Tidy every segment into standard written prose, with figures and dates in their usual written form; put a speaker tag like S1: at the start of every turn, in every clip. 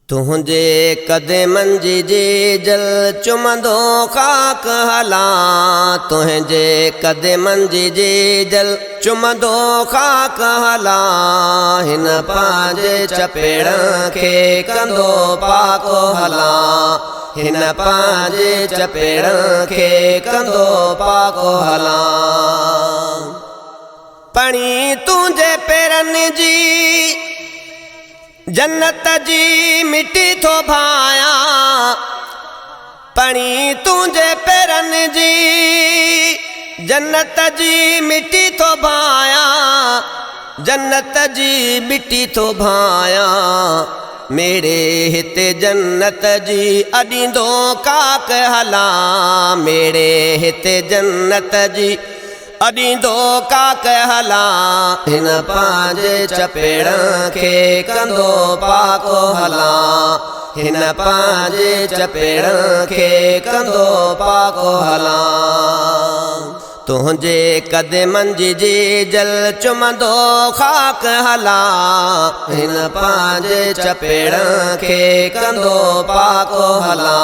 S1: तुझे कदमन जी जल चुमंदो खाक हला। तुझे कदमन जी जल चुमंदो खाक हला। हिन पांजे चपेड़ के कंदो पाको हला। हिन पांजे चपेड़ के कंदो पाको हला। पणी तुझे पेरन जी जन्नत जी मिट्टी थो भाया। पणी तुझे पेरन जी जन्नत जी मिट्टी थो भाया। जन्नत जी मिट्टी थो भाया। मेरे हिते जन्नत जी अॾींदो काक हला। मेरे हिते जन्नत जी अॾींदो काक हला। हिन पांजे चपेड़ के कंदो पाको हला। हिन पांजे चपेड़ के कंदो पाको हला। तुझे कदमन जी जल चुमंदो खाक हला। हिन पांजे चपेड़ के कंदो पाको हला।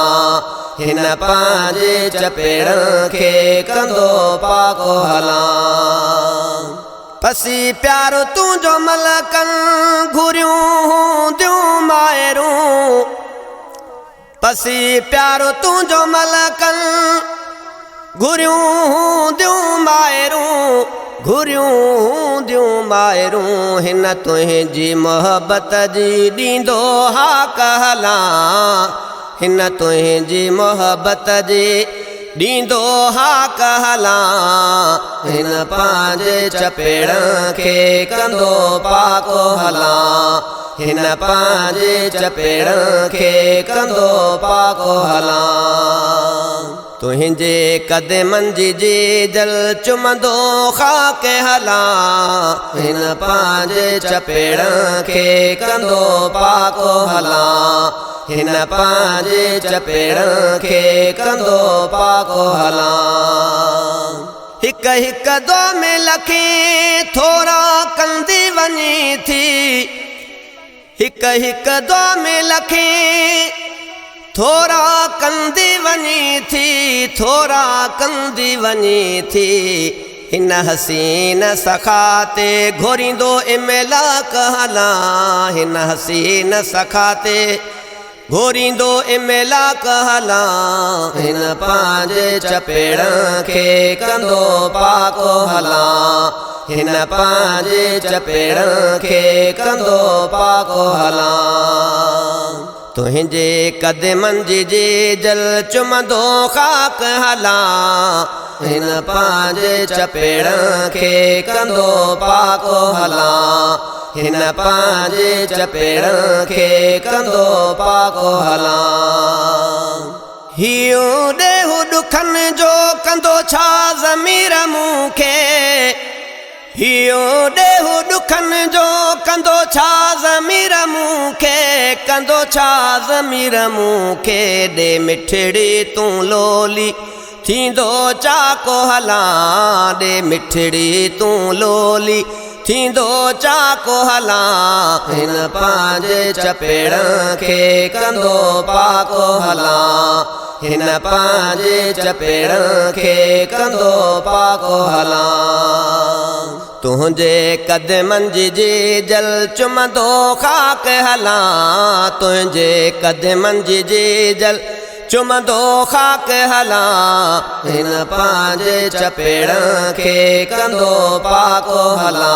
S1: हिन पांजे चपेड़ के कंदो पाको हला। पसी प्यारो तुझो मलकन घुरियूं दियूं मायरूं। पसी प्यारो तुझो मलकन घुरियूं दियूं मायरूं। घुरियूं दियूं मायरूं। हिन तुझी मोहब्बत जी ॾींदो हाक हला। हिन तुझी मोहब्बत जी ॾींदो हाक हला। हिन पांजे चपेड़ के कंदो पाको हला। हिन पांजे चपेड़ के कंदो पाको हला। तुझे कदमन जी जल चुमंदो खाक हला। हिन पांजे चपेड़ के कंदो पाको हला। हिन पांजे चपेड़ के कंदो पाको हला। हिक हिक दो में लखे थोरा कंदी वञी थी। हिक हिक दो में लखे थोरा कंदी वञी थी। थोरा कंदी वञी थी। हिन हसीन सखाते घोरींदो इमलाक हला। हिन हसीन सखाते घोरींदो इमलाक हला। हिन पांजे चपेड़ के कंदो पाको हला। हिन पांजे चपेड़ के कंदो पाको हला। तुझे कदमन जी जल चुमंदो खाक हला। हिन पांजे चपेड़ के कंदो पाको हला। हिन पांजे चपेड़ के कंदो पाको हला। हियो ॾेहु ॾुखन जो कंदो छा ज़मीर मूंखे। हियो ॾेहु ॾुखन जो कंदो छा ज़मीर मूंखे। कंदो छा ज़मीर मूंखे। ॾे मिठड़ी तूं लोली थींदो चाको हला। ॾे मिठड़ी तूं लोली थींदो चाको हला। हिन पांजे चपेड़ के कंदो पाको हला। हिन पांजे चपेड़ के कंदो पाको हला। तुझे कदमन जी जल चुमंदो खाक हला। तुझे कदमन जी जल चुमंदो खाक हला। हिन पांजे चपेड़ के कंदो पाको हला।